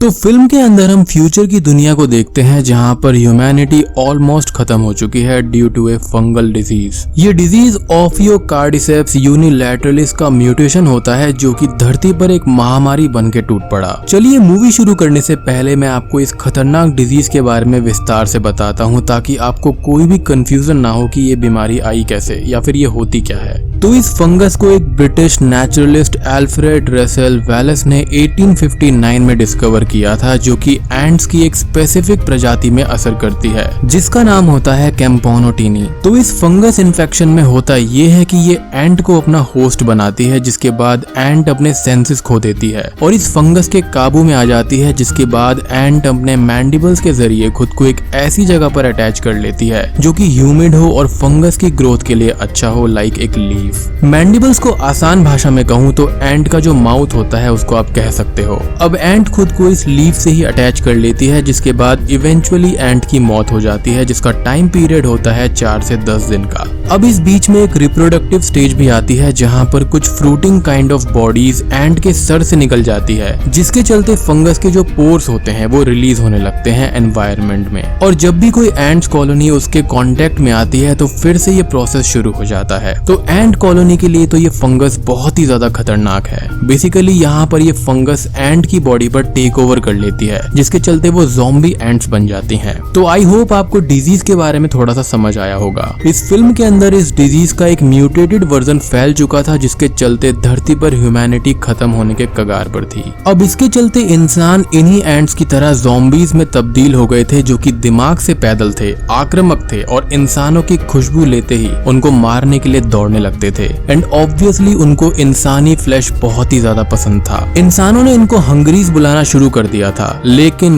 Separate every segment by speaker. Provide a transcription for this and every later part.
Speaker 1: तो फिल्म के अंदर हम फ्यूचर की दुनिया को देखते हैं जहां पर ह्यूमैनिटी ऑलमोस्ट खत्म हो चुकी है due to a fungal disease. ये डिजीज ऑफियोकार्डिसेप्स यूनिलैटरलिस का म्यूटेशन होता है जो कि धरती पर एक महामारी बन के टूट पड़ा। चलिए मूवी शुरू करने से पहले मैं आपको इस खतरनाक डिजीज के बारे में विस्तार से बताता हूँ ताकि आपको कोई भी कंफ्यूजन ना हो कि ये बीमारी आई कैसे या फिर ये होती क्या है। तो इस फंगस को एक British naturalist Alfred Russel Wallace ने 1859 में डिस्कवर किया था जो कि एंट्स की एक स्पेसिफिक प्रजाति में असर करती है जिसका नाम होता है कैम्पोनोटिनी। तो इस फंगस इन्फेक्शन में होता ये है कि ये एंट को अपना होस्ट बनाती है जिसके बाद एंट अपने सेंसेस खो देती है और इस फंगस के काबू में आ जाती है जिसके बाद एंट अपने मैंडिबल्स के जरिए खुद को एक ऐसी जगह पर अटैच कर लेती है जो कि ह्यूमिड हो और फंगस की ग्रोथ के लिए अच्छा हो, लाइक एक लीफ। मैंडिबल्स को आसान भाषा में कहूँ तो एंट का जो माउथ होता है उसको आप कह सकते हो। अब एंट खुद को इस लीफ से ही अटैच कर लेती है जिसके बाद इवेंचुअली एंट की मौत हो जाती है जिसका टाइम पीरियड होता है 4 से 10 दिन का। अब इस बीच में एक रिप्रोडक्टिव स्टेज भी आती है जहाँ पर कुछ फ्रूटिंग काइंड ऑफ बॉडीज एंट के सर से निकल जाती है जिसके चलते फंगस के जो पोर्स होते हैं वो रिलीज होने लगते हैं एनवायरनमेंट में। और जब भी कोई एंट्स कॉलोनी उसके कांटेक्ट में आती है तो फिर से ये प्रोसेस शुरू हो जाता है। तो एंट कॉलोनी के लिए तो ये फंगस बहुत ही ज्यादा खतरनाक है। बेसिकली यहाँ पर ये फंगस एंट की बॉडी पर टेक ओवर कर लेती है जिसके चलते वो ज़ॉम्बी एंट्स बन जाती हैं। तो आई होप आपको डिजीज के बारे में थोड़ा सा समझ आया होगा। इस फिल्म के अंदर इस डिजीज का एक म्यूटेटेड वर्जन फैल चुका था जिसके चलते धरती पर ह्यूमैनिटी खत्म होने के कगार पर थी। अब इसके चलते इंसान इन्हीं एंट्स की तरह ज़ॉम्बीज में तब्दील हो गए थे जो कि दिमाग से पैदल थे, आक्रामक थे और इंसानों की खुशबू लेते ही उनको मारने के लिए दौड़ने लगते थे। एंड ऑब्वियसली उनको इंसानी फ्लैश बहुत ही ज्यादा पसंद था। इंसानों ने इनको हंगरीज बुलाना शुरू कर दिया था। लेकिन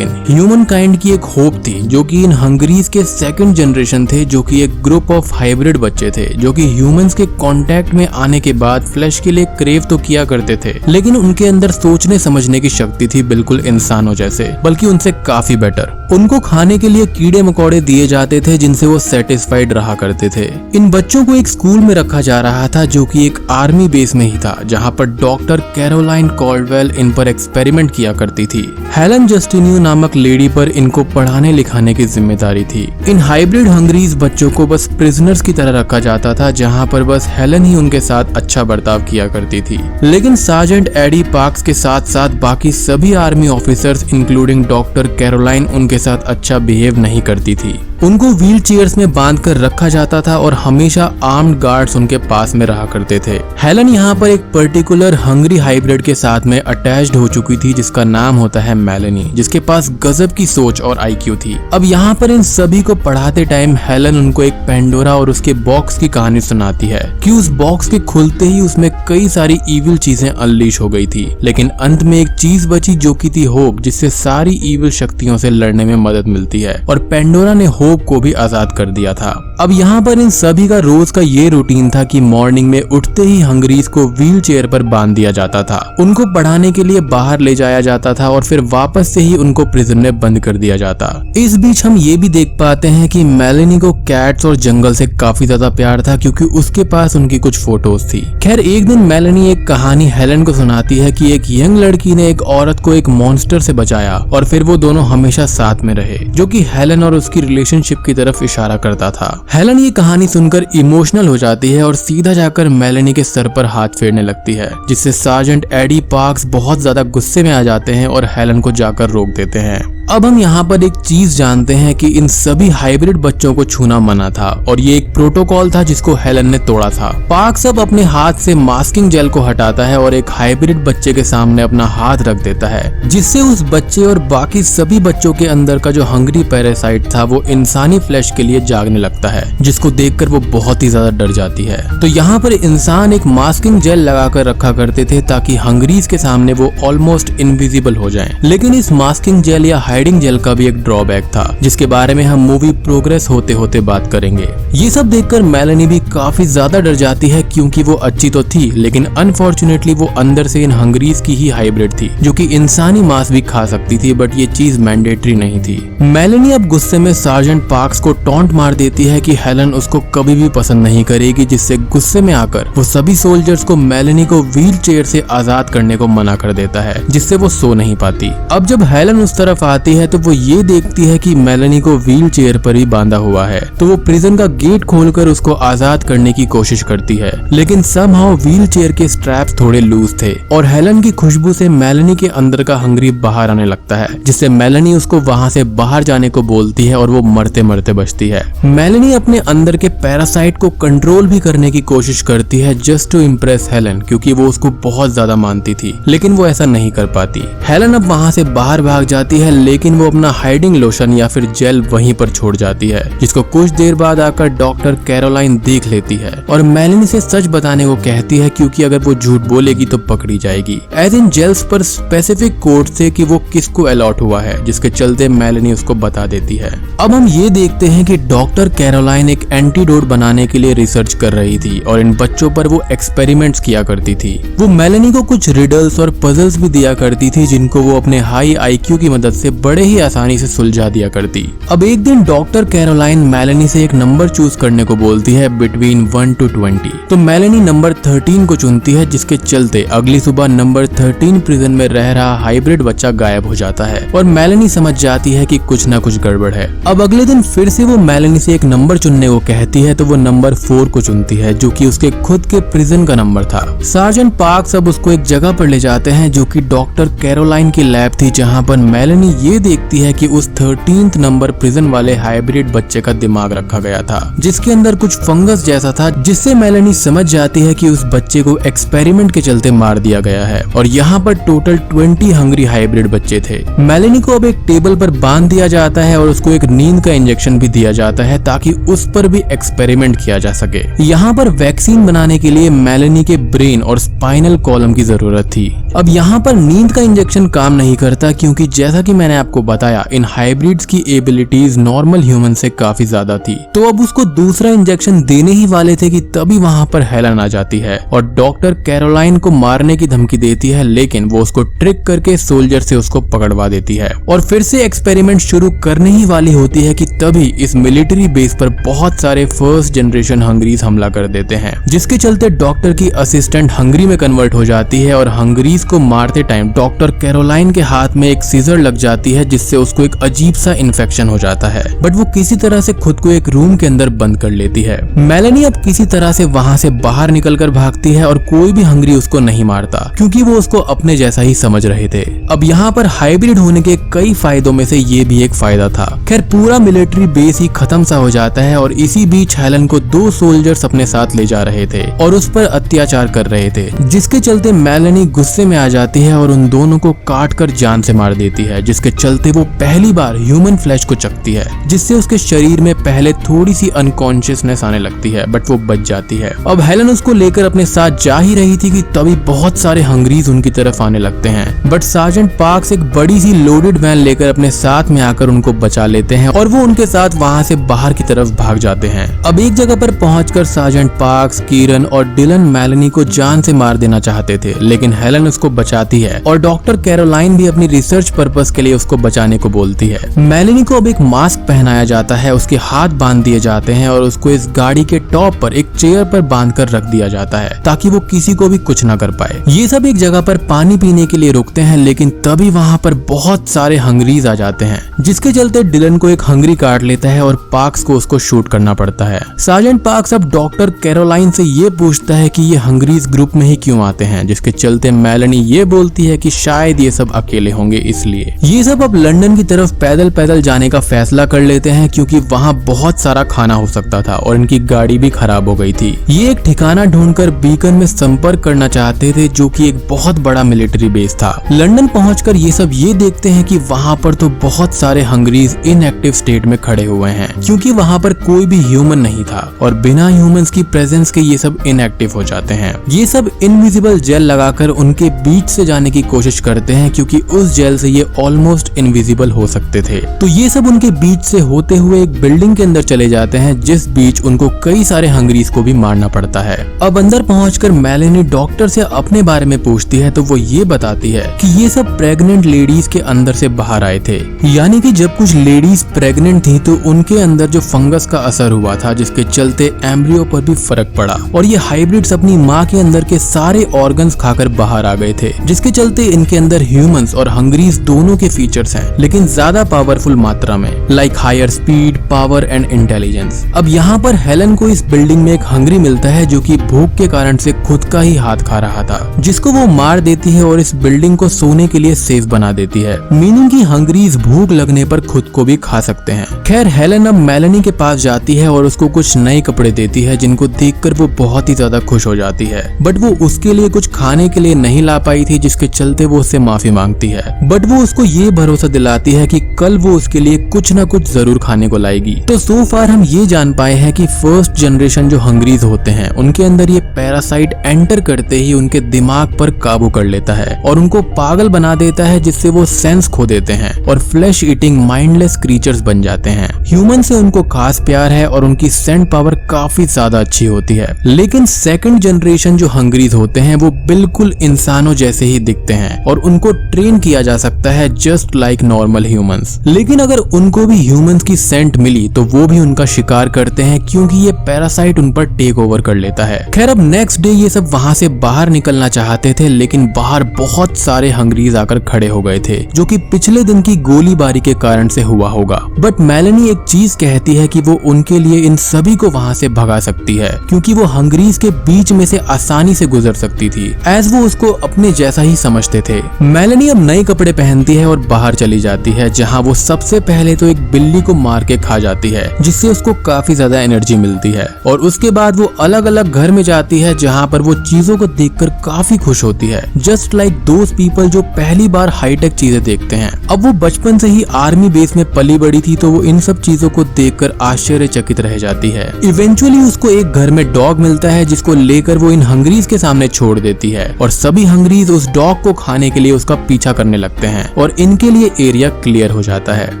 Speaker 1: ह्यूमन काइंड की एक होप थी जो कि इन हंगरीज के सेकंड जनरेशन थे जो कि एक ग्रुप ऑफ हाइब्रिड बच्चे थे जो कि ह्यूमंस के कांटेक्ट में आने के बाद फ्लैश के लिए क्रेव तो किया करते थे लेकिन उनके अंदर सोचने समझने की शक्ति थी बिल्कुल इंसानों जैसे, बल्कि उनसे काफी बेटर। उनको खाने के लिए कीड़े मकोड़े दिए जाते थे जिनसे वो सेटिस्फाइड रहा करते थे। इन बच्चों को एक स्कूल में रखा जा रहा था जो कि एक आर्मी बेस में ही था जहां पर डॉक्टर कैरोलाइन कॉल्डवेल इन पर एक्सपेरिमेंट किया करती थी। हेलन जस्टिन्यू नामक लेडी पर इनको पढ़ाने लिखाने की जिम्मेदारी थी। इन हाइब्रिड हंगरीज बच्चों को बस प्रिजनर्स की तरह रखा जाता था जहां पर बस हेलन ही उनके साथ अच्छा बर्ताव किया करती थी। लेकिन सार्जेंट एडी पार्क्स के साथ साथ बाकी सभी army officers including doctor Caroline उनके साथ अच्छा बिहेव नहीं करती थी। उनको व्हील चेयर्स में बांध कर रखा जाता था और हमेशा आर्म्ड गार्ड्स उनके पास में रहा करते थे। हेलन यहाँ पर एक पर्टिकुलर हंगरी हाइब्रिड के साथ में अटैच्ड हो चुकी थी जिसका नाम होता है मेलेनी, जिसके पास गजब की सोच और आईक्यू थी। अब यहाँ पर इन सभी को पढ़ाते टाइम हेलन उनको एक पेंडोरा और उसके बॉक्स की कहानी सुनाती है कि उस बॉक्स के खुलते ही उसमें कई सारी इविल चीजें अनलीश हो गई थी लेकिन अंत में एक चीज बची जो की थी होप, जिससे सारी इविल शक्तियों से लड़ने में मदद मिलती है और पेंडोरा ने होप को भी आजाद कर दिया था। अब यहाँ पर इन सभी का रोज का ये रूटीन था कि मॉर्निंग में उठते ही हंगरीज को व्हील चेयर पर बांध दिया जाता था, उनको पढ़ाने के लिए बाहर ले जाया जाता था और फिर वापस से ही उनको प्रिजन में बंद कर दिया जाता। इस बीच हम ये भी देख पाते हैं कि मेलेनी को कैट्स और जंगल से काफी ज्यादा प्यार था क्योंकि उसके पास उनकी कुछ फोटोज थी। खैर एक दिन मेलेनी एक कहानी हेलन को सुनाती है कि एक यंग लड़की ने एक औरत को एक मॉन्स्टर से बचाया और फिर वो दोनों हमेशा साथ में रहे, जो कि हेलन और उसकी रिलेशनशिप की तरफ इशारा करता था। हेलन ये कहानी सुनकर इमोशनल हो जाती है और सीधा जाकर मेलेनी के सर पर हाथ फेरने लगती है जिससे सार्जेंट एडी पार्क्स बहुत ज्यादा गुस्से में आ जाते हैं और हेलन को जाकर रोक देते हैं। अब हम यहाँ पर एक चीज जानते हैं कि इन सभी हाइब्रिड बच्चों को छूना मना था और ये एक प्रोटोकॉल था जिसको हेलन ने तोड़ा था। पार्क्स अब अपने हाथ से मास्किंग जेल को हटाता है और एक हाइब्रिड बच्चे के सामने अपना हाथ रख देता है जिससे उस बच्चे और बाकी सभी बच्चों के अंदर का जो हंगरी पैरासाइट था वो इंसानी फ्लैश के लिए जागने लगता है जिसको देखकर वो बहुत ही ज्यादा डर जाती है। तो यहाँ पर इंसान एक मास्किंग जेल लगाकर रखा करते थे ताकि हंगरीज के सामने वो ऑलमोस्ट इनविजिबल हो जाएं। लेकिन इस मास्किंग जेल या हाइडिंग जेल का भी एक ड्रॉबैक था, जिसके बारे में हम मूवी प्रोग्रेस होते होते बात करेंगे। ये सब देखकर मेलेनी भी काफी ज्यादा डर जाती है, क्योंकि वो अच्छी तो थी लेकिन अनफॉर्चुनेटली वो अंदर से इन हंगरीज की ही हाइब्रिड थी, जो कि इंसानी मांस भी खा सकती थी, बट ये चीज मैंडेटरी नहीं थी। मेलेनी अब गुस्से में सार्जेंट पार्क्स को टॉन्ट मार देती है कि हेलन उसको कभी भी पसंद नहीं करेगी, जिससे गुस्से में आकर वो सभी सोल्जर्स को मेलेनी को व्हील चेयर से आजाद करने को मना कर देता है, जिससे वो सो नहीं पाती। अब जब हेलन उस तरफ आती है तो वो ये देखती है कि मेलेनी को व्हील चेयर पर ही बांधा हुआ है, तो वो प्रिजन का गेट खोलकर उसको आजाद करने की कोशिश करती है, लेकिन समहाउ व्हील चेयर के स्ट्रैप्स थोड़े लूज थे और हेलन की खुशबू से मेलेनी के अंदर का हंगरी बाहर आने लगता है, जिससे मेलेनी उसको वहाँ से बाहर जाने को बोलती है और वो मरते मरते बचती है। मेलेनी अपने अंदर के पैरासाइट को कंट्रोल भी करने की कोशिश करती है जस्ट टू इम्प्रेस हेलन, क्योंकि वो उसको बहुत ज्यादा मानती थी, लेकिन वो ऐसा नहीं कर पाती। हेलन अब वहाँ से बाहर भाग जाती है, लेकिन वो अपना हाइडिंग लोशन या फिर जेल वहीं पर छोड़ जाती है, जिसको कुछ देर बाद आकर डॉक्टर कैरोलाइन देख लेती है और मेलेनी से सच बताने को कहती है, क्योंकि अगर वो झूठ बोलेगी तो पकड़ी जाएगी। एज इन जेल्स पर स्पेसिफिक कोड से कि वो किसको अलॉट हुआ है, जिसके चलते मेलेनी उसको बता देती है। अब हम ये देखते हैं कि डॉक्टर कैरोलाइन एक एंटीडोट बनाने के लिए रिसर्च कर रही थी और इन बच्चों पर वो एक्सपेरिमेंट्स किया करती थी। वो मेलेनी को कुछ रिडल्स और पजल्स भी दिया करती थी, जिनको वो अपने हाई IQ की मदद से बड़े ही आसानी से सुलझा दिया करती। अब एक दिन डॉक्टर कैरोलाइन मेलेनी से एक नंबर चूज करने को बोलती है बिटवीन 1 to 20। तो मेलेनी नंबर 13 को चुनती है, जिसके चलते अगली सुबह नंबर 13 प्रिजन में रह रहा हाइब्रिड बच्चा गायब हो जाता है और मेलेनी समझ जाती है कि कुछ ना कुछ गड़बड़ है। अब अगले दिन फिर से वो मेलेनी से एक नंबर चुनने को कहती है, तो वो नंबर 4 को चुनती है, जो कि उसके खुद के प्रिजन का नंबर था। सार्जेंट पार्क्स अब उसको एक जगह पर ले जाते हैं, जो कि डॉक्टर कैरोलाइन की लैब थी, जहाँ पर मेलेनी ये देखती है कि उस 13th नंबर प्रिजन वाले हाइब्रिड बच्चे का दिमाग रखा गया था, जिसके अंदर कुछ फंगस जैसा था, जिससे मेलेनी समझ जाती है कि उस बच्चे को एक्सपेरिमेंट के चलते मार दिया गया है और यहाँ पर टोटल 20 हंगरी हाइब्रिड बच्चे थे। मेलेनी को अब एक टेबल पर बांध दिया जाता है और उसको एक नींद का इंजेक्शन भी दिया जाता है, ताकि उस पर भी एक्सपेरिमेंट किया जा सके। यहाँ पर वैक्सीन बनाने के लिए मेलेनी के ब्रेन और स्पाइनल कॉलम की जरूरत थी। अब यहाँ पर नींद का इंजेक्शन काम नहीं करता, क्योंकि जैसा कि मैंने आपको बताया, इन हाइब्रिड्स की एबिलिटीज नॉर्मल ह्यूमन से काफी ज्यादा थी। तो अब उसको दूसरा इंजेक्शन देने ही वाले थे कि तभी वहाँ पर हेलन आ जाती है और डॉक्टर कैरोलाइन को मारने की धमकी देती है, लेकिन वो उसको ट्रिक करके सोल्जर से उसको पकड़वा देती है और फिर से एक्सपेरिमेंट शुरू करने ही वाली होती है कि तभी इस मिलिट्री बेस पर बहुत सारे फर्स्ट जनरेशन हंगरीज हमला कर देते हैं, जिसके चलते डॉक्टर की असिस्टेंट हंगरी में कन्वर्ट हो जाती है और हंगरीज को मारते टाइम डॉक्टर कैरोलाइन के हाथ में एक सीजर लग जाती है, जिससे उसको एक अजीब सा इन्फेक्शन हो जाता है, बट वो किसी तरह से खुद को एक रूम के अंदर बंद कर लेती है। मेलेनी अब किसी तरह से वहाँ से बाहर निकलकर भागती है और कोई भी हंगरी उसको नहीं मारता, क्योंकि वो उसको अपने जैसा ही समझ रहे थे। अब यहाँ पर हाइब्रिड होने के कई फायदों में से ये भी एक फायदा था। खैर पूरा मिलिट्री बेस ही खत्म सा हो जाता है और इसी बीच हेलन को 2 सोल्जर्स अपने साथ ले जा रहे थे और उस पर अत्याचार कर रहे थे, जिसके चलते मेलेनी गुस्से में आ जाती है और उन दोनों को काट कर जान से मार देती है, जिसके चलते वो पहली बार ह्यूमन फ्लैश को चखती है, जिससे उसके शरीर में पहले थोड़ी सी अनकॉन्शियसनेस आने लगती है, बट वो बच जाती है। अब हेलन उसको लेकर अपने साथ जा ही रही थी कि तभी बहुत सारे हंगरीज उनकी तरफ आने लगते हैं, बट सार्जेंट पार्क्स एक बड़ी सी लोडेड वैन लेकर अपने साथ में आकर उनको बचा लेते हैं और वो उनके साथ वहाँ से बाहर की तरफ भाग जाते हैं। अब एक जगह पर पहुंचकर सार्जेंट पार्क्स, कीरन और डिलन मेलेनी को जान से मार देना चाहते थे, लेकिन हेलन उसको बचाती है और डॉक्टर कैरोलाइन भी अपनी रिसर्च पर्पस के लिए उसको बचाने को बोलती है। मेलेनी को अब एक मास्क पहनाया जाता है, उसके हाथ बांध दिए जाते हैं और उसको इस गाड़ी के टॉप पर एक चेयर पर बांध कर रख दिया जाता है, ताकि वो किसी को भी कुछ ना कर पाए। ये सब एक जगह पर पानी पीने के लिए रुकते हैं, लेकिन तभी वहाँ पर बहुत सारे हंगरीज आ जाते हैं, जिसके चलते डिलन को एक हंगरी काट लेता है और पार्क्स को उसको शूट करना पड़ता है। सार्जेंट पार्क्स अब डॉक्टर कैरोलाइन से ये पूछता है कि ये हंगरीज ग्रुप में ही क्यों आते हैं, जिसके चलते मेलेनी ये बोलती है कि शायद ये सब अकेले होंगे इसलिए। ये सब अब लंदन की तरफ पैदल पैदल जाने का फैसला कर लेते हैं, क्योंकि वहाँ बहुत सारा खाना हो सकता था और इनकी गाड़ी भी खराब हो गई थी। ये एक ठिकाना ढूंढकर बीकन में संपर्क करना चाहते थे, जो कि एक बहुत बड़ा मिलिट्री बेस था। लंदन पहुंचकर ये सब ये देखते हैं कि वहाँ पर तो बहुत सारे हंगरीज इनएक्टिव स्टेट में खड़े हुए हैं, क्योंकि वहाँ पर कोई भी ह्यूमन नहीं था और बिना ह्यूमंस की प्रेजेंस के ये सब इनएक्टिव हो जाते हैं। ये सब इनविजिबल जेल लगाकर उनके बीच से जाने की कोशिश करते हैं, क्योंकि उस जेल से ये ऑलमोस्ट ऑलमोस्ट इनविजिबल हो सकते थे। तो ये सब उनके बीच से होते हुए एक बिल्डिंग के अंदर चले जाते हैं, जिस बीच उनको कई सारे हंगरीज को भी मारना पड़ता है। अब अंदर पहुंचकर मेलेनी डॉक्टर से अपने बारे में पूछती है तो वो ये बताती है कि ये सब प्रेग्नेंट लेडीज के अंदर से बाहर आए थे, यानी कि जब कुछ लेडीज प्रेग्नेंट थी तो उनके अंदर जो फंगस का असर हुआ था, जिसके चलते एम्ब्रियो पर भी फर्क पड़ा और ये हाइब्रिड्स अपनी माँ के अंदर के सारे ऑर्गन्स खाकर बाहर आ गए थे, जिसके चलते इनके अंदर ह्यूमंस और हंगरीज दोनों के फीचर्स हैं, लेकिन ज्यादा पावरफुल मात्रा में, like higher speed, power and intelligence. अब यहाँ पर हेलन को इस बिल्डिंग में एक हंगरी मिलता है जो कि भूख के कारण से खुद का ही हाथ खा रहा था, जिसको वो मार देती है और इस बिल्डिंग को सोने के लिए सेफ बना देती है, मीनिंग कि हंगरीज भूख लगने पर खुद को भी खा सकते हैं। खैर हेलन अब मेलेनी के पास जाती है और उसको कुछ नए कपड़े देती है, जिनको देखकर वो बहुत ही ज्यादा खुश हो जाती है, बट वो उसके लिए कुछ खाने के लिए नहीं ला पाई थी, जिसके चलते वो उससे माफी मांगती है, बट वो उसको ये भरोसा दिलाती है कि कल वो उसके लिए कुछ न कुछ जरूर खाने को लाएगी। तो सो फार हम ये जान पाए हैं कि फर्स्ट जनरेशन जो हंगरीज होते हैं उनके अंदर ये पैरासाइट एंटर करते ही उनके दिमाग पर काबू कर लेता है और उनको पागल बना देता है, जिससे वो सेंस खो देते हैं और फ्लैश ईटिंग माइंडलेस क्रीचर्स बन जाते हैं। ह्यूमन से उनको खास प्यार है और उनकी सेंट पावर काफी ज्यादा अच्छी होती है, लेकिन सेकंड जनरेशन जो हंगरीज होते हैं वो बिल्कुल इंसानों जैसे ही दिखते हैं और उनको ट्रेन किया जा सकता है जस्ट लाइक नॉर्मल ह्यूमंस। लेकिन अगर उनको भी ह्यूमंस की सेंट मिली तो वो भी उनका शिकार करते हैं, क्योंकि ये पैरासाइट उन पर टेक ओवर कर लेता है। खैर अब नेक्स्ट डे ये सब वहां से बाहर निकलना चाहते थे, लेकिन बाहर बहुत सारे हंगरीज आकर खड़े हो गए थे, जो कि पिछले दिन की गोलीबारी के कारण से हुआ होगा। बट मेलेनी एक चीज कहती है कि वो उनके लिए इन सभी को वहां से भगा सकती है, क्योंकि वो हंगरीज के बीच में से आसानी से गुजर सकती थी, एज वो उसको अपने जैसा ही समझते थे। मेलेनी अब नए कपड़े पहनती है और बाहर चली जाती है, जहाँ वो सबसे पहले तो एक बिल्ली को मार के खा जाती है, जिससे उसको काफी ज्यादा एनर्जी मिलती है, और उसके बाद वो अलग अलग घर में जाती है, जहाँ पर वो चीजों को देखकर काफी खुश होती है, जस्ट लाइक दोज पीपल जो पहली बार हाईटेक चीजें देखते हैं। अब वो बचपन से ही आर्मी बेस में पली बड़ी थी, तो वो इन सब चीजों को देखकर आश्चर्यचकित रह जाती है। इवेंचुअली उसको एक घर में डॉग मिलता है, जिसको लेकर वो इन हंगरीज के सामने छोड़ देती है, और सभी हंगरीज उस डॉग को खाने के लिए उसका पीछा करने लगते हैं और इनके लिए एरिया क्लियर हो जाता है।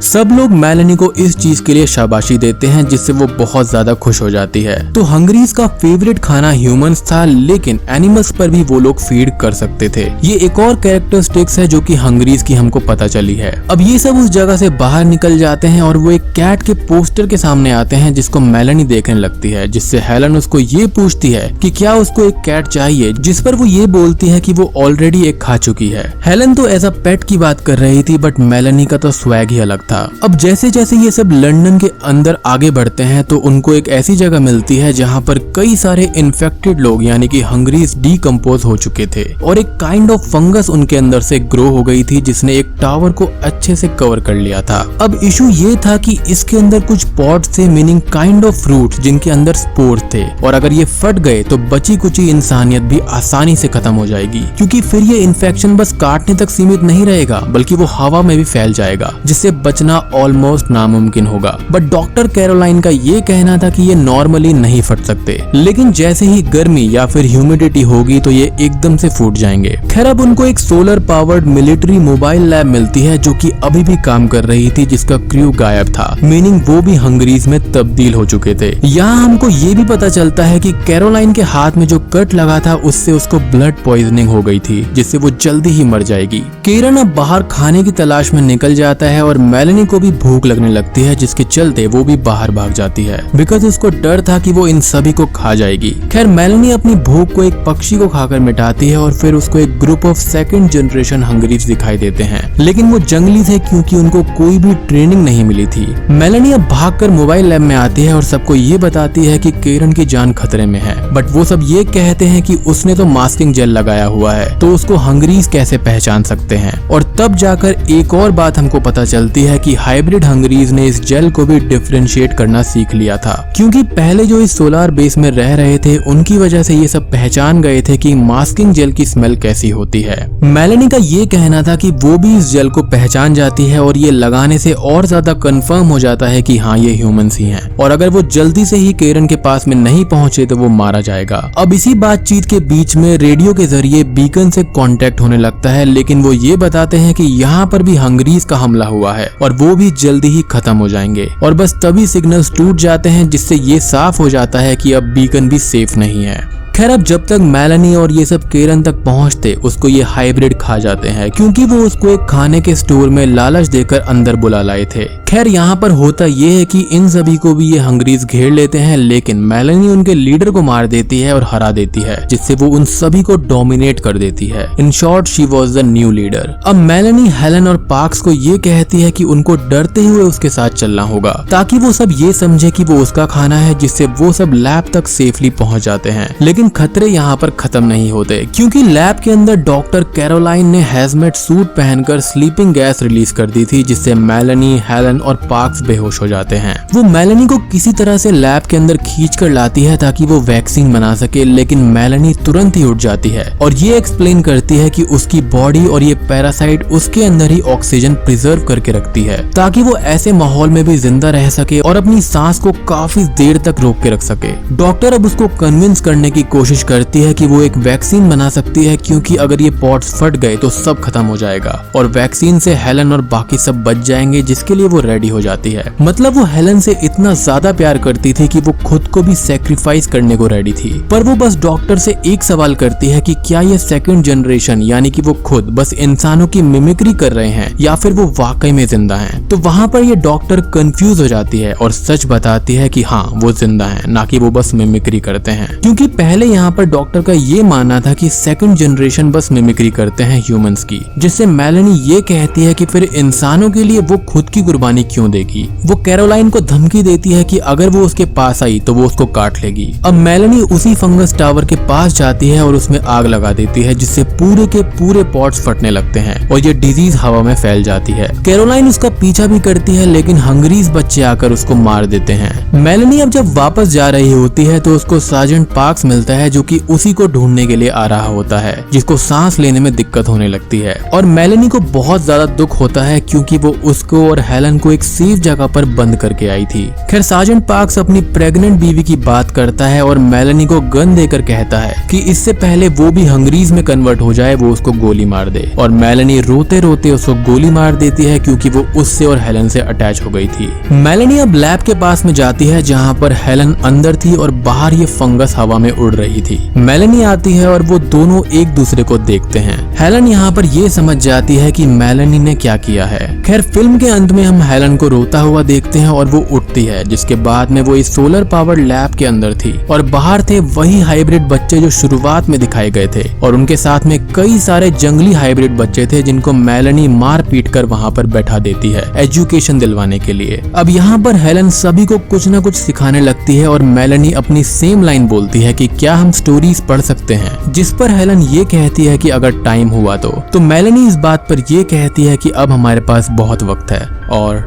Speaker 1: सब लोग मेलेनी को इस चीज के लिए शाबाशी देते हैं, जिससे वो बहुत ज्यादा खुश हो जाती है। तो हंगरीज का फेवरेट खाना ह्यूमंस था, लेकिन एनिमल्स पर भी वो लोग फीड कर सकते थे। ये एक और कैरेक्टरिस्टिक्स है जो कि हंगरीज की हमको पता चली है। अब ये सब उस जगह से बाहर निकल जाते हैं और वो एक कैट के पोस्टर के सामने आते हैं, जिसको मेलेनी देखने लगती है, जिससे हेलन उसको ये पूछती है कि क्या उसको एक कैट चाहिए, जिस पर वो ये बोलती है कि वो ऑलरेडी एक खा चुकी है। हेलन तो एज अ पेट की बात कर रही थी, बट मेलेनी का तो स्वैग ही अलग था। अब जैसे जैसे ये सब लंदन के अंदर आगे बढ़ते हैं तो उनको एक ऐसी जगह मिलती है जहाँ पर कई सारे इन्फेक्टेड लोग यानी कि हंगरीज डीकम्पोज हो चुके थे और एक काइंड ऑफ फंगस उनके अंदर से ग्रो हो गई थी, जिसने एक टावर को अच्छे से कवर कर लिया था। अब इशू ये था कि इसके अंदर कुछ पॉट्स थे, मीनिंग काइंड ऑफ फ्रूट्स, जिनके अंदर स्पोर्स थे, और अगर ये फट गए तो बची कुची इंसानियत भी आसानी से खत्म हो जाएगी, क्योंकि फिर ये इन्फेक्शन बस काटने तक सीमित नहीं रहेगा, बल्कि वो हवा में भी फैल जाएगा, जिससे बचना ऑलमोस्ट नामुमकिन होगा। बट डॉक्टर कैरोलाइन का ये कहना था कि ये नॉर्मली नहीं फट सकते, लेकिन जैसे ही गर्मी या फिर ह्यूमिडिटी होगी तो ये एकदम से फूट जाएंगे। खैर अब उनको एक solar powered military mobile lab मिलती है, जो कि अभी भी काम कर रही थी, जिसका क्रू गायब था, मीनिंग वो भी हंगरीज में तब्दील हो चुके थे। यहाँ हमको ये भी पता चलता है कि कैरोलाइन के हाथ में जो कट लगा था उससे उसको ब्लड पॉइजनिंग हो गई थी, जिससे वो जल्दी ही मर जाएगी। केरन अब बाहर खाने की तलाश में निकल जाता है और मेलेनी को भी भूख लगने लगती है, जिसके चलते वो भी बाहर भाग जाती है, बिकॉज उसको डर था कि वो इन सभी को खा जाएगी। खैर मेलेनी अपनी भूख को एक पक्षी को खाकर मिटाती है और फिर उसको एक ग्रुप ऑफ सेकंड जनरेशन हंगरीज दिखाई देते हैं, लेकिन वो जंगली थे क्योंकि उनको कोई भी ट्रेनिंग नहीं मिली थी। मेलेनी अब भागकर मोबाइल लैब में आती है और सबको ये बताती है कि केरन की जान खतरे में है, बट वो सब ये कहते हैं कि उसने तो मास्किंग जेल लगाया हुआ है, तो उसको हंगरीज कैसे पहचान सकते हैं। और तब जाकर एक और बात हमको पता चलती है कि हाइब्रिड हंगरीज ने इस जेल को भी डिफरेंशिएट करना सीख लिया था, क्योंकि पहले जो इस सोलार बेस में रह रहे थे उनकी वजह से ये सब पहचान गए थे कि मास्किंग जेल की स्मेल कैसी होती है। मेलेनी का ये कहना था कि वो भी इस जेल को पहचान जाती है और ये लगाने से और ज्यादा कंफर्म हो जाता है कि हाँ ये ह्यूमंस ही हैं, और अगर वो जल्दी से ही केरन के पास में नहीं पहुंचे तो वो मारा जाएगा। अब इसी बातचीत के बीच में रेडियो के जरिए बीकन से कांटेक्ट होने लगता है, लेकिन वो ये बताते हैं कि यहाँ पर पर भी हंगरीज का हमला हुआ है और वो भी जल्दी ही खत्म हो जाएंगे। और बस तभी सिग्नल्स टूट जाते हैं जिससे ये साफ हो जाता है कि अब बीकन भी सेफ नहीं है। खैर अब जब तक मेलानी और ये सब केरन तक पहुंचते उसको ये हाइब्रिड खा जाते हैं क्योंकि वो उसको एक खाने के स्टोर में लालच देकर अंदर बुला लाए थे। खैर यहाँ पर होता ये है कि इन सभी को भी ये हंगरीज घेर लेते हैं, लेकिन मेलानी उनके लीडर को मार देती है और हरा देती है, जिससे वो उन सभी को डोमिनेट कर देती है। In short she was the new leader. अब मेलानी हेलन और पार्क्स को ये कहती है कि उनको डरते हुए उसके साथ चलना होगा ताकि वो सब ये समझे कि वो उसका खाना है, जिससे वो सब लैब तक सेफली पहुंच जाते हैं। लेकिन खतरे यहाँ पर खत्म नहीं होते क्योंकि लैब के अंदर डॉक्टर कैरोलाइन ने हैजमेट सूट पहनकर स्लीपिंग गैस रिलीज कर दी थी, जिससे मेलानी, हेलन और पार्क्स बेहोश हो जाते हैं। वो मेलानी को किसी तरह से लैब के अंदर खींच कर लाती है ताकि वो वैक्सीन बना सके, लेकिन मेलानी तुरंत ही उठ जाती है और ये एक्सप्लेन करती है कि उसकी बॉडी और ये पैरासाइट उसके अंदर ही ऑक्सीजन प्रिजर्व करके रखती है ताकि वो ऐसे माहौल में भी जिंदा रह सके और अपनी सांस को काफी देर तक रोक के रख सके। डॉक्टर अब उसको कन्विंस करने की कोशिश करती है कि वो एक वैक्सीन बना सकती है क्योंकि अगर ये पॉट्स फट गए तो सब खत्म हो जाएगा और वैक्सीन से हेलन और बाकी सब बच जाएंगे, जिसके लिए वो रेडी हो जाती है। मतलब वो हेलन से इतना ज्यादा प्यार करती थी कि वो खुद को भी सैक्रिफाइस करने को रेडी थी। पर वो बस डॉक्टर से एक सवाल करती है कि क्या ये सेकंड जनरेशन यानी कि वो खुद बस इंसानों की मिमिक्री कर रहे हैं या फिर वो वाकई में जिंदा हैं। तो वहाँ पर ये डॉक्टर कंफ्यूज हो जाती है और सच बताती है कि हाँ वो जिंदा हैं, ना कि वो बस मिमिक्री करते हैं। क्योंकि पहले यहाँ पर डॉक्टर का ये मानना था कि सेकंड जनरेशन बस मिमिक्री करते हैं ह्यूमंस की, जिससे मेलानी ये कहती है कि फिर इंसानों के लिए वो खुद की कुर्बानी क्यों देगी। वो कैरोलाइन को धमकी देती है कि अगर वो उसके पास आई तो वो उसको काट लेगी। अब मेलानी उसी फंगस टावर के पास जाती है और उसमें आग लगा देती है, जिससे पूरे के पूरे पॉट्स फटने लगते हैं और ये डिजीज हवा में फैल जाती है। कैरोलाइन उसका पीछा भी करती है, लेकिन हंगरीज बच्चे आकर उसको मार देते हैं। मेलानी अब जब वापस जा रही होती है तो उसको सार्जेंट पार्क्स मिलता है जो कि उसी को ढूंढने के लिए आ रहा होता है, जिसको सांस लेने में दिक्कत होने लगती है। और मेलानी को बहुत ज्यादा दुख होता है क्योंकि वो उसको और हेलन को एक सेफ जगह पर बंद करके आई थी। खैर सार्जेंट पार्क्स अपनी प्रेग्नेंट बीवी की बात करता है और मेलानी को गन देकर कहता है कि इससे पहले वो भी हंगरीज में कन्वर्ट हो जाए वो उसको गोली मार दे। और मेलानी रोते रोते उसको गोली मार देती है क्योंकि वो उससे और हेलन से अटैच हो गई थी। मेलानी अब लैब के पास में जाती है जहाँ पर हेलन अंदर थी और बाहर ये फंगस हवा में उड़ रही थी। मेलानी आती है और वो दोनों एक दूसरे को देखते हैं। हेलन यहाँ पर ये समझ जाती है कि मेलानी ने क्या किया है। खैर फिल्म के अंत में हम हेलन को रोता हुआ देखते हैं और वो उठती है, जिसके बाद में वो इस सोलर पावर्ड लैब के अंदर थी और बाहर थे वही हाइब्रिड बच्चे जो शुरुआत में दिखाए गए थे और उनके साथ में कई सारे जंगली हाइब्रिड बच्चे थे जिनको मेलानी मार पीट कर वहाँ पर बैठा देती है एजुकेशन दिलवाने के लिए। अब यहाँ पर हेलन सभी को कुछ न कुछ सिखाने लगती है और मेलानी अपनी सेम लाइन बोलती है कि क्या हम स्टोरीज पढ़ सकते हैं, जिस पर हेलन ये कहती है कि अगर टाइम हुआ तो मेलानी इस बात पर ये कहती है कि अब हमारे पास बहुत वक्त है और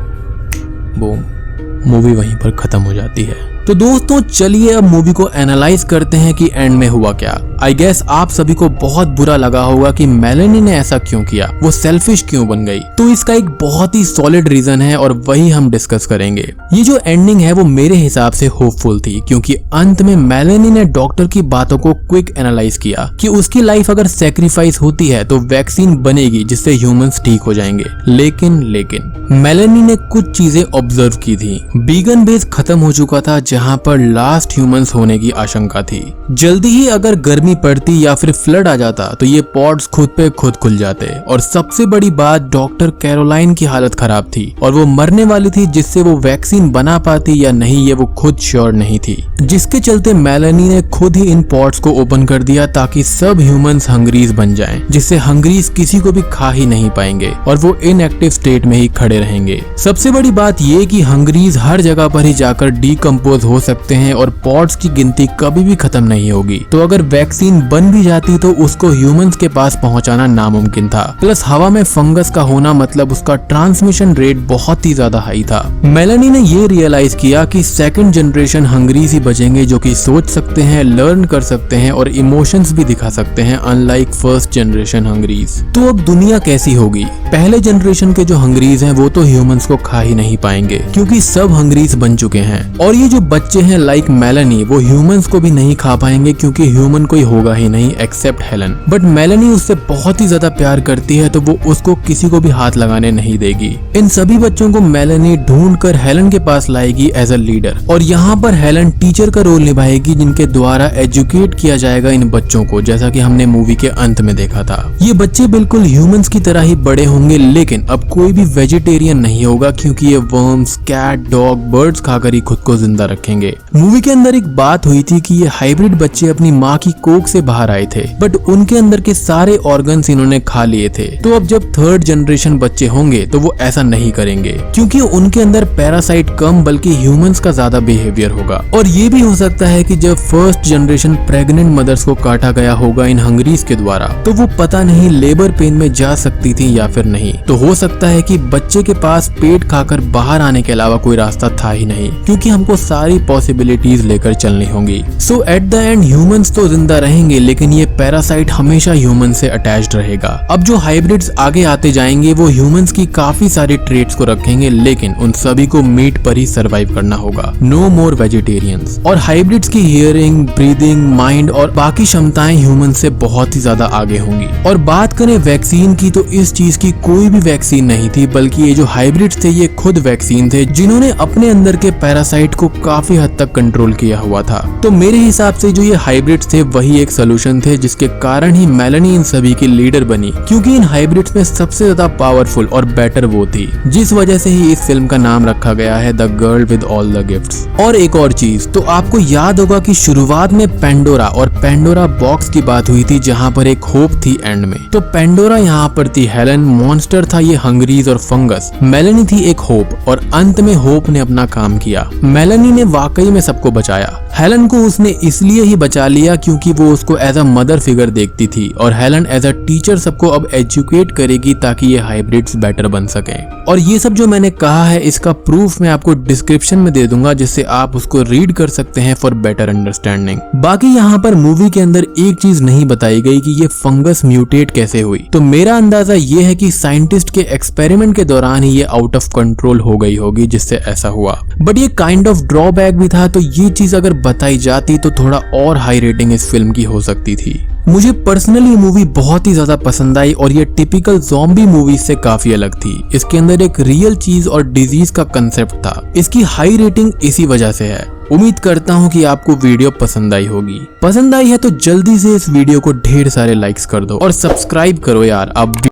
Speaker 1: बूम मूवी वहीं पर खत्म हो जाती है। तो दोस्तों चलिए अब मूवी को एनालाइज करते हैं कि एंड में हुआ क्या। आई गेस आप सभी को बहुत बुरा लगा होगा कि मेलानी ने ऐसा क्यों किया, वो सेल्फिश क्यों बन गई। तो इसका एक बहुत ही सॉलिड रीजन है और वही हम डिस्कस करेंगे। ये जो एंडिंग है वो मेरे हिसाब से होपफुल थी क्योंकि अंत में मेलानी ने डॉक्टर की बातों को क्विक एनालाइज किया कि उसकी लाइफ अगर सेक्रीफाइस होती है तो वैक्सीन बनेगी जिससे ह्यूमंस ठीक हो जाएंगे। लेकिन मेलानी ने कुछ चीजें ऑब्जर्व की थी। बीगन बेस खत्म हो चुका था जहाँ पर लास्ट ह्यूमंस होने की आशंका थी। जल्दी ही अगर गर्मी पड़ती या फिर फ्लड आ जाता तो ये पॉड्स खुद पे खुद खुल जाते और सबसे बड़ी बात डॉक्टर कैरोलाइन की हालत खराब थी और वो मरने वाली थी, जिससे वो वैक्सीन बना पाती या नहीं ये वो खुद श्योर नहीं थी, जिसके चलते मेलानी ने खुद ही इन पॉड्स को ओपन कर दिया ताकि सब ह्यूमंस हंगरीज बन जाएं, जिससे हंगरीज किसी को भी खा ही नहीं पाएंगे और वो इनएक्टिव स्टेट में ही खड़े रहेंगे। सबसे बड़ी बात ये कि हंगरीज हर जगह पर ही जाकर डीकम्पोज हो सकते हैं और पॉड्स की गिनती कभी भी खत्म नहीं होगी। तो अगर वैक्सीन बन भी जाती तो उसको ह्यूमंस के पास पहुंचाना नामुमकिन था। प्लस हवा में फंगस का होना मतलब उसका ट्रांसमिशन रेट बहुत ही ज्यादा हाई था। मेलानी ने ये रियलाइज किया कि सेकंड जनरेशन हंगरीज ही बचेंगे जो कि सोच सकते हैं, लर्न कर सकते हैं और इमोशंस भी दिखा सकते हैं, अनलाइक फर्स्ट जनरेशन हंगरीज। तो अब दुनिया कैसी होगी? पहले जनरेशन के जो हंगरीज हैं वो तो ह्यूमंस को खा ही नहीं पाएंगे क्योंकि सब हंगरीज बन चुके हैं और ये जो बच्चे हैं लाइक मेलानी वो ह्यूमंस को भी नहीं खा पाएंगे क्योंकि ह्यूमन कोई होगा ही नहीं एक्सेप्ट हेलन। बट मेलेनी उससे बहुत ही ज्यादा प्यार करती है तो वो उसको किसी को भी हाथ लगाने नहीं देगी। इन सभी बच्चों को मेलेनी ढूंढ कर हेलन के पास लाएगी एज अ लीडर, और यहाँ पर हेलन टीचर का रोल निभाएगी जिनके द्वारा एजुकेट किया जाएगा इन बच्चों को, जैसा कि हमने मूवी के अंत में देखा था। ये बच्चे बिल्कुल ह्यूमंस की तरह ही बड़े होंगे, लेकिन अब कोई भी वेजिटेरियन नहीं होगा क्योंकि ये वर्म्स, कैट, डॉग, बर्ड्स खाकर ही खुद को जिंदा रखेंगे। मूवी के अंदर एक बात हुई थी कि ये हाइब्रिड बच्चे अपनी माँ की कोख से बाहर आए थे, बट उनके अंदर के सारे ऑर्गन्स इन्होंने खा लिए थे। तो अब जब थर्ड जनरेशन बच्चे होंगे तो वो ऐसा नहीं करेंगे क्योंकि उनके अंदर पैरासाइट कम बल्कि ह्यूमंस का ज्यादा बिहेवियर होगा। और ये भी हो सकता है कि जब फर्स्ट जनरेशन प्रेग्नेंट मदर्स को काटा गया होगा इन हंगरीज के द्वारा, तो वो पता नहीं लेबर पेन में जा सकती थी या फिर नहीं। तो हो सकता है कि बच्चे के पास पेट खाकर बाहर आने के अलावा कोई रास्ता था ही नहीं, क्योंकि हमको सारी पॉसिबिलिटीज लेकर चलनी होंगी। सो एट द एंड ह्यूमंस तो जिंदा रहेंगे, लेकिन ये पैरासाइट हमेशा ह्यूमन से अटैच्ड रहेगा। अब जो हाइब्रिड्स आगे आते जाएंगे वो ह्यूमंस की काफी सारी ट्रेट्स को रखेंगे, लेकिन उन सभी को मीट पर ही सरवाइव करना होगा। नो मोर वेजिटेरियंस। और हाइब्रिड्स की हियरिंग, ब्रीदिंग, माइंड और बाकी क्षमताएं ह्यूमन से बहुत ही ज्यादा आगे होंगी। और बात करें वैक्सीन की, तो इस चीज की कोई भी वैक्सीन नहीं थी, बल्कि ये जो हाइब्रिड्स थे ये खुद वैक्सीन थे जिन्होंने अपने अंदर के पैरासाइट को काफी हद तक कंट्रोल किया हुआ था। तो मेरे हिसाब से जो ये हाइब्रिड्स थे वही एक सोल्यूशन थे, जिसके कारण ही मेलेनी इन सभी की लीडर बनी, क्योंकि इन हाइब्रिड्स में सबसे ज्यादा पावरफुल और बेटर वो थी, जिस वजह से ही इस फिल्म का नाम रखा गया है the girl with all the gifts. और एक और चीज, तो आपको याद होगा कि शुरुआत में पेंडोरा और पेंडोरा बॉक्स की बात हुई थी, जहाँ पर एक होप थी एंड में। तो पेंडोरा यहाँ पर थी हेलन, मॉन्स्टर था ये हंगरीज और फंगस, मेलेनी थी एक होप, और अंत में होप ने अपना काम किया। मेलेनी ने वाकई में सबको बचाया। हेलन को उसने इसलिए ही बचा लिया क्योंकि वो उसको एज अ मदर फिगर देखती थी, और हेलन एज अ टीचर सबको अब एजुकेट करेगी ताकि ये हाइब्रिड्स बेटर बन सकें। और ये सब जो मैंने कहा है इसका प्रूफ मैं आपको डिस्क्रिप्शन में दे दूंगा, जिससे आप उसको रीड कर सकते हैं फॉर बेटर अंडरस्टैंडिंग। बाकी यहाँ पर मूवी के अंदर एक चीज नहीं बताई गई कि ये फंगस म्यूटेट कैसे हुई। तो मेरा अंदाजा ये है कि साइंटिस्ट के एक्सपेरिमेंट के दौरान ही ये आउट ऑफ कंट्रोल हो गई होगी, जिससे ऐसा हुआ। बट ये काइंड ऑफ ड्रॉबैक भी था, तो ये चीज अगर बताई जाती तो थोड़ा और हाई रेटिंग इस फिल्म की हो सकती थी। मुझे पर्सनली मूवी बहुत ही ज्यादा पसंद आई, और ये टिपिकल ज़ॉम्बी मूवीज से काफी अलग थी। इसके अंदर एक रियल चीज और डिजीज का कंसेप्ट था। इसकी हाई रेटिंग इसी वजह से है। उम्मीद करता हूँ कि आपको वीडियो पसंद आई होगी। पसंद आई है तो जल्दी से इस वीडियो को ढेर सारे लाइक्स कर दो और सब्सक्राइब करो यार। अब